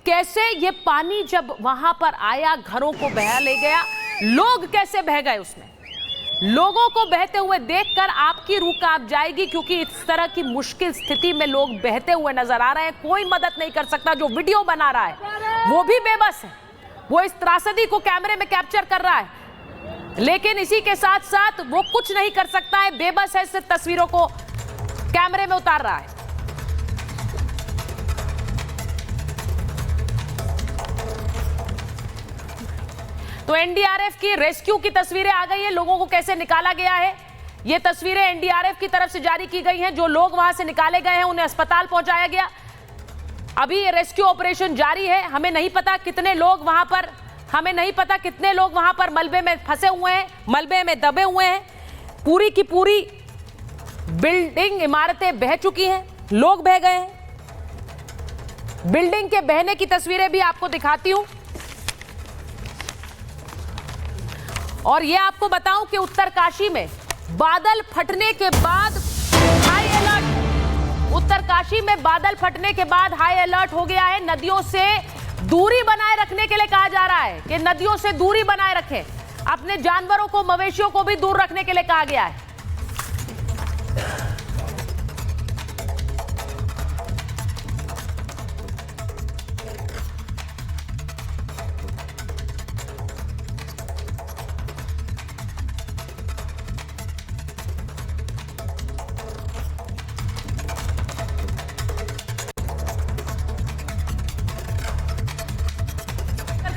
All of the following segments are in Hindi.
कैसे ये पानी जब वहां पर आया घरों को बहा ले गया, लोग कैसे बह गए उसमें। लोगों को बहते हुए देखकर आपकी रूह कांप जाएगी, क्योंकि इस तरह की मुश्किल स्थिति में लोग बहते हुए नजर आ रहे हैं। कोई मदद नहीं कर सकता। जो वीडियो बना रहा है वो भी बेबस है, वो इस त्रासदी को कैमरे में कैप्चर कर रहा है, लेकिन इसी के साथ साथ वो कुछ नहीं कर सकता है, बेबस है, सिर्फ तस्वीरों को कैमरे में उतार रहा है। तो एनडीआरएफ की रेस्क्यू की तस्वीरें आ गई है, लोगों को कैसे निकाला गया है। ये तस्वीरें एनडीआरएफ की तरफ से जारी की गई हैं। जो लोग वहां से निकाले गए हैं उन्हें अस्पताल पहुंचाया गया। अभी ये रेस्क्यू ऑपरेशन जारी है। हमें नहीं पता कितने लोग वहां पर मलबे में फंसे हुए हैं, मलबे में दबे हुए हैं। पूरी की पूरी बिल्डिंग, इमारतें बह चुकी हैं, लोग बह गए हैं। बिल्डिंग के बहने की तस्वीरें भी आपको दिखाती हूं। और ये आपको बताऊं कि उत्तरकाशी में बादल फटने के बाद हाई अलर्ट, उत्तरकाशी में बादल फटने के बाद हाई अलर्ट हो गया है। नदियों से दूरी बनाए रखने के लिए कहा जा रहा है कि नदियों से दूरी बनाए रखें। अपने जानवरों को, मवेशियों को भी दूर रखने के लिए कहा गया है।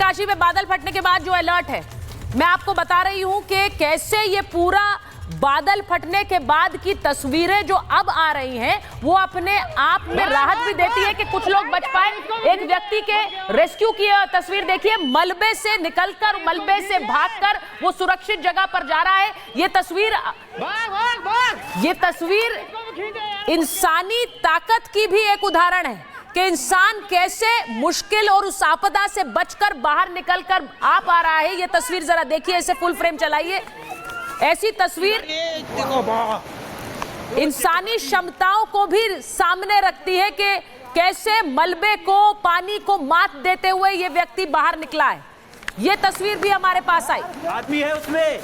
काशी में बादल फटने के बाद जो अलर्ट है, मैं आपको बता रही हूं कि कैसे ये पूरा बादल फटने के बाद की तस्वीरें जो अब आ रही हैं वो अपने आप में राहत भी देती है कि कुछ लोग बच पाए। एक व्यक्ति के रेस्क्यू की तस्वीर देखिए, मलबे से निकलकर, मलबे से भागकर वो सुरक्षित जगह पर जा रहा है। ये तस्वीर इंसानी ताकत की भी एक उदाहरण है कि इंसान कैसे मुश्किल और उस आपदा से बचकर बाहर निकलकर आ पा रहा है। ये तस्वीर जरा देखिए, इसे फुल फ्रेम चलाइए। ऐसी तस्वीर इंसानी क्षमताओं को भी सामने रखती है कि कैसे मलबे को, पानी को मात देते हुए ये व्यक्ति बाहर निकला है। ये तस्वीर भी हमारे पास आई। आदमी है उसमें।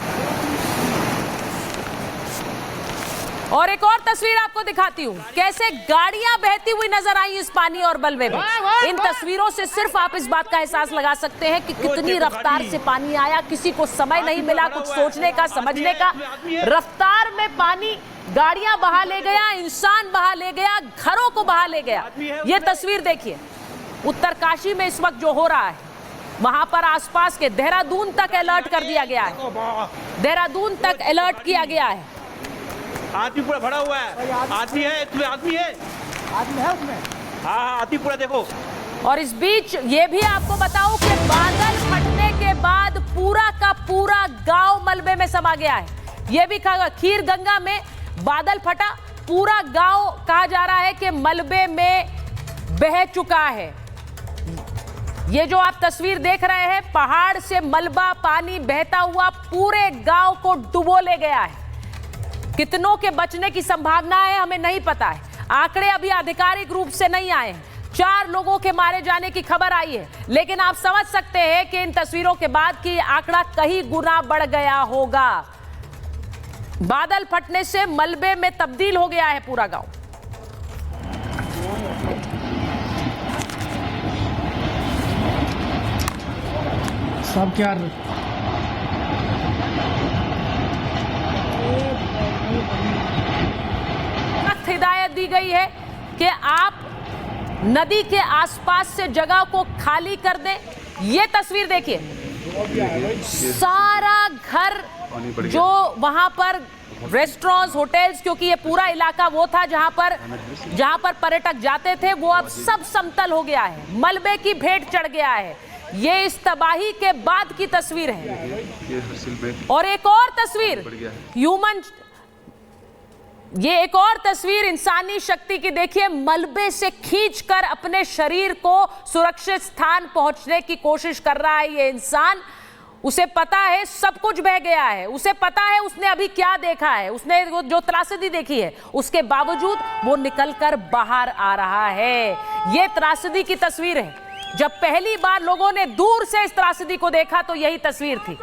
और एक और तस्वीर आपको दिखाती हूँ, कैसे गाड़ियां बहती हुई नजर आई इस पानी और मलबे में। इन तस्वीरों से सिर्फ आप इस बात का एहसास लगा सकते हैं कि कितनी रफ्तार से पानी आया। किसी को समय नहीं मिला कुछ सोचने का, समझने का। रफ्तार में पानी गाड़ियां बहा ले गया, इंसान बहा ले गया, घरों को बहा ले गया। ये तस्वीर देखिए, उत्तरकाशी में इस वक्त जो हो रहा है, वहां पर आसपास के देहरादून तक अलर्ट कर दिया गया है। देहरादून तक अलर्ट किया गया है। आदमी पूरा भरा हुआ है। आदमी है उसमें, आदमी है उसमें। हाँ, आदमी पूरा देखो। और इस बीच ये भी आपको बताऊं कि बादल फटने के बाद पूरा का पूरा गांव मलबे में समा गया है। ये भी कहा, खीर गंगा में बादल फटा, पूरा गांव कहा जा रहा है कि मलबे में बह चुका है। ये जो आप तस्वीर देख रहे हैं, पहाड़ से मलबा पानी बहता हुआ पूरे गांव को डुबो ले गया है। कितनों के बचने की संभावना है हमें नहीं पता है। आंकड़े अभी आधिकारिक रूप से नहीं आए हैं। 4 लोगों के मारे जाने की खबर आई है, लेकिन आप समझ सकते हैं कि इन तस्वीरों के बाद की आंकड़ा कई गुना बढ़ गया होगा। बादल फटने से मलबे में तब्दील हो गया है पूरा गांव। सब क्या हिदायत दी गई है कि आप नदी के आसपास से जगह को खाली कर दें। ये तस्वीर देखिए, सारा घर जो वहां पर रेस्टोरेंट्स, होटल्स, क्योंकि ये पूरा इलाका वो था जहां पर पर्यटक जाते थे, वो अब सब समतल हो गया है, मलबे की भेंट चढ़ गया है। ये इस तबाही के बाद की तस्वीर है। और एक और तस्वीर ये एक और तस्वीर इंसानी शक्ति की देखिए, मलबे से खींचकर अपने शरीर को सुरक्षित स्थान पहुंचने की कोशिश कर रहा है ये इंसान। उसे पता है सब कुछ बह गया है, उसे पता है उसने अभी क्या देखा है, उसने जो त्रासदी देखी है, उसके बावजूद वो निकलकर बाहर आ रहा है। ये त्रासदी की तस्वीर है। जब पहली बार लोगों ने दूर से इस त्रासदी को देखा तो यही तस्वीर थी,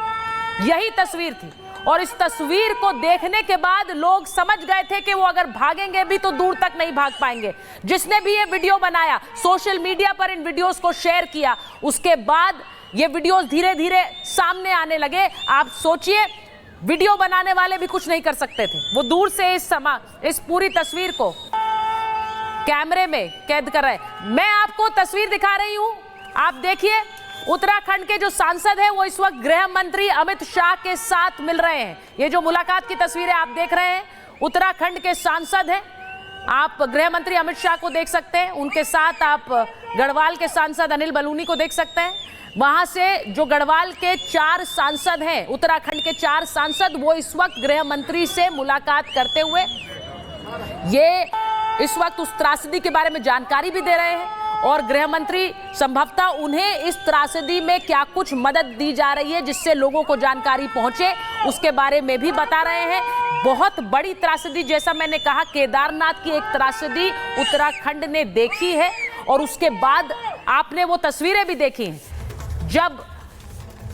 यही तस्वीर थी। और इस तस्वीर को देखने के बाद लोग समझ गए थे कि वो अगर भागेंगे भी तो दूर तक नहीं भाग पाएंगे। जिसने भी ये वीडियो बनाया, सोशल मीडिया पर इन वीडियोस को शेयर किया, उसके बाद ये वीडियोस धीरे धीरे सामने आने लगे। आप सोचिए, वीडियो बनाने वाले भी कुछ नहीं कर सकते थे, वो दूर से इस पूरी तस्वीर को कैमरे में कैद कर रहे हैं। मैं आपको तस्वीर दिखा रही हूं, आप देखिए। उत्तराखंड के जो सांसद हैं वो इस वक्त गृह मंत्री अमित शाह के साथ मिल रहे हैं। ये जो मुलाकात की तस्वीरें आप देख रहे हैं, उत्तराखंड के सांसद हैं। आप गृह मंत्री अमित शाह को देख सकते हैं, उनके साथ आप गढ़वाल के सांसद अनिल बलूनी को देख सकते हैं। वहां से जो गढ़वाल के 4 सांसद हैं, उत्तराखंड के 4 सांसद, वो इस वक्त गृह मंत्री से मुलाकात करते हुए ये इस वक्त उस त्रासदी के बारे में जानकारी भी दे रहे हैं। और गृह मंत्री संभवतः उन्हें इस त्रासदी में क्या कुछ मदद दी जा रही है जिससे लोगों को जानकारी पहुंचे, उसके बारे में भी बता रहे हैं। बहुत बड़ी त्रासदी, जैसा मैंने कहा, केदारनाथ की एक त्रासदी उत्तराखंड ने देखी है। और उसके बाद आपने वो तस्वीरें भी देखी हैं जब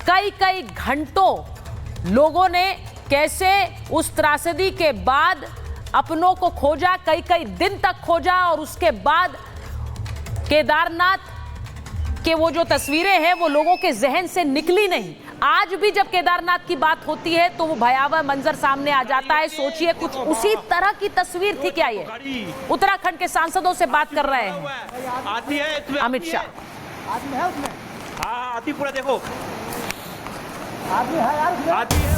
कई कई घंटों लोगों ने कैसे उस त्रासदी के बाद अपनों को खोजा, कई कई दिन तक खोजा। और उसके बाद केदारनाथ के वो जो तस्वीरें हैं वो लोगों के जहन से निकली नहीं। आज भी जब केदारनाथ की बात होती है तो वो भयावह मंजर सामने आ जाता है। सोचिए, कुछ उसी तरह की तस्वीर थी क्या ये? उत्तराखंड के सांसदों से बात कर रहे हैं अमित शाह। हाँ, आती पूरा देखो।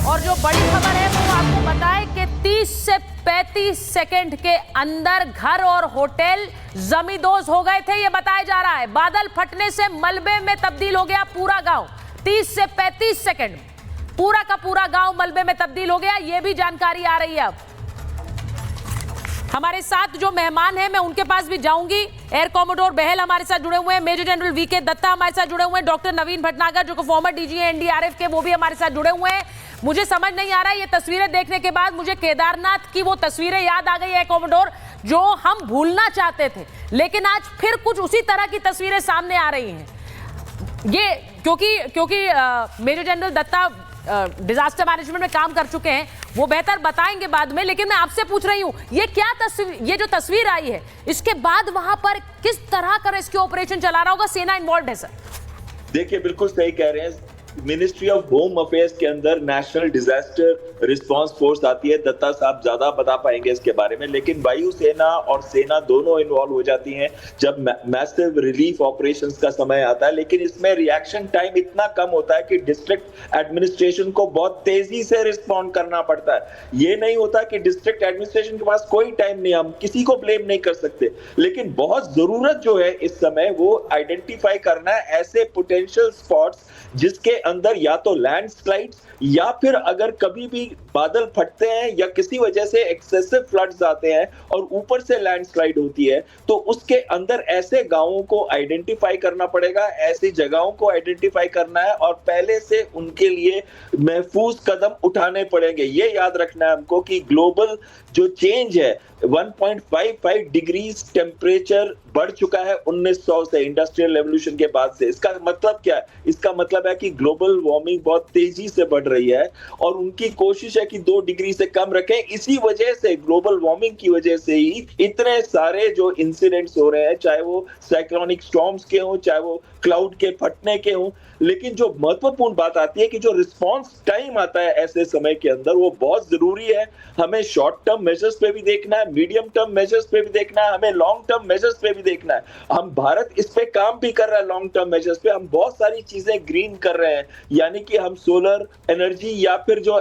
और जो बड़ी खबर है वो आपको बताएं कि 30 से 35 सेकंड के अंदर घर और होटल जमींदोज हो गए थे, ये बताया जा रहा है। बादल फटने से मलबे में तब्दील हो गया पूरा गांव। 30 से 35 सेकंड पूरा का पूरा गांव मलबे में तब्दील हो गया, ये भी जानकारी आ रही है। अब हमारे साथ जो मेहमान हैं मैं उनके पास भी जाऊंगी। एयर कॉमोडोर बहल हमारे साथ जुड़े हुए हैं, मेजर जनरल वीके दत्ता हमारे साथ जुड़े हुए हैं, डॉक्टर नवीन भटनागर जो कि फॉर्मर डीजी है एनडीआरएफ के, वो भी हमारे साथ जुड़े हुए हैं। मुझे समझ नहीं आ रहा है, ये तस्वीरें देखने के बाद मुझे केदारनाथ की वो तस्वीरें याद आ गई है कॉमोडोर, जो हम भूलना चाहते थे, लेकिन आज फिर कुछ उसी तरह की तस्वीरें सामने आ रही हैं। ये क्योंकि major general Datta disaster management में काम कर चुके हैं, वो बेहतर बताएंगे बाद में। लेकिन मैं आपसे पूछ रही हूं, ये क्या तस्वीर, ये जो तस्वीर आई है, इसके बाद वहां पर किस तरह का रेस्क्यू ऑपरेशन चला रहा होगा? सेना इन्वॉल्व है सर? देखिए, बिल्कुल सही कह रहे हैं। मिनिस्ट्री ऑफ होम अफेयर्स के अंदर नेशनल डिजास्टर रिस्पांस फोर्स आती है। दत्ता साहब ज्यादा बता पाएंगे इसके बारे में, लेकिन वायुसेना और सेना दोनों इन्वॉल्व हो जाती हैं जब मैसिव रिलीफ ऑपरेशंस का समय आता है। लेकिन इसमें रिएक्शन टाइम इतना कम होता है कि डिस्ट्रिक्ट एडमिनिस्ट्रेशन को बहुत तेजी से रिस्पॉन्ड करना पड़ता है। ये नहीं होता कि डिस्ट्रिक्ट एडमिनिस्ट्रेशन के पास कोई टाइम नहीं, हम किसी को ब्लेम नहीं कर सकते, लेकिन बहुत जरूरत जो है इस समय वो आइडेंटिफाई करना है ऐसे पोटेंशियल स्पॉट्स जिसके अंदर या तो लैंडस्लाइड्स या फिर अगर कभी भी बादल फटते हैं या किसी वजह से एक्सेसिव फ्लड्स आते हैं और ऊपर से लैंडस्लाइड होती है, तो उसके अंदर ऐसे गांवों को आइडेंटिफाई करना पड़ेगा, ऐसी जगहों को आइडेंटिफाई करना है और पहले से उनके लिए महफूज कदम उठाने पड़ेंगे। ये याद रखना है हमको कि ग्लोबल जो चेंज है, 1.55 डिग्रीज टेम्परेचर बढ़ चुका है 1900 से, इंडस्ट्रियल रेवोल्यूशन के बाद से। इसका मतलब क्या है? इसका मतलब है कि ग्लोबल वार्मिंग बहुत तेजी से बढ़ रही है और उनकी कोशिश है कि 2 डिग्री से कम रखें। इसी वजह से, ग्लोबल वार्मिंग की वजह से ही इतने सारे जो इंसिडेंट्स हो रहे हैं, चाहे वो साइक्लोनिक स्टॉर्म्स के हों, चाहे वो क्लाउड के फटने के हों। लेकिन जो महत्वपूर्ण बात आती है कि जो रिस्पॉन्स टाइम आता है ऐसे समय के अंदर, वो बहुत जरूरी है। हमें शॉर्ट टर्म मेजर्स पे भी देखना है, मीडियम टर्म मेजर्स पे भी देखना है, हमें लॉन्ग टर्म मेजर्स पे भी देखना है। हम भारत इस पे काम भी कर रहा है, लॉन्ग टर्म मेजर्स पे हम बहुत सारी चीजें ग्रीन कर रहे हैं, यानी कि हम सोलर एनर्जी या फिर जो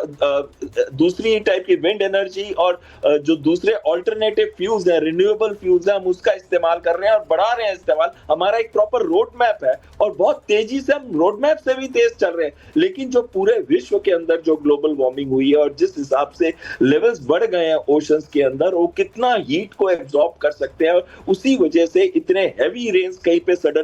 दूसरी टाइप की विंड एनर्जी और जो दूसरे ऑल्टरनेटिव फ्यूल्स हैं, रिन्यूएबल फ्यूल्स हैं, हम उसका इस्तेमाल कर रहे हैं और बढ़ा रहे हैं इस्तेमाल। हमारा एक प्रॉपर रोड मैप है और बहुत तेजी से हम रोड मैप से भी तेज चल रहे हैं। लेकिन जो पूरे विश्व के अंदर जो ग्लोबल वार्मिंग हुई है और जिस हिसाब से लेवल्स बढ़ गए हैं ओशंस के अंदर, वो कितना हीट को एब्जॉर्ब कर सकते हैं, उसी वजह से इतने हैवी रेन्स कहीं पे सडन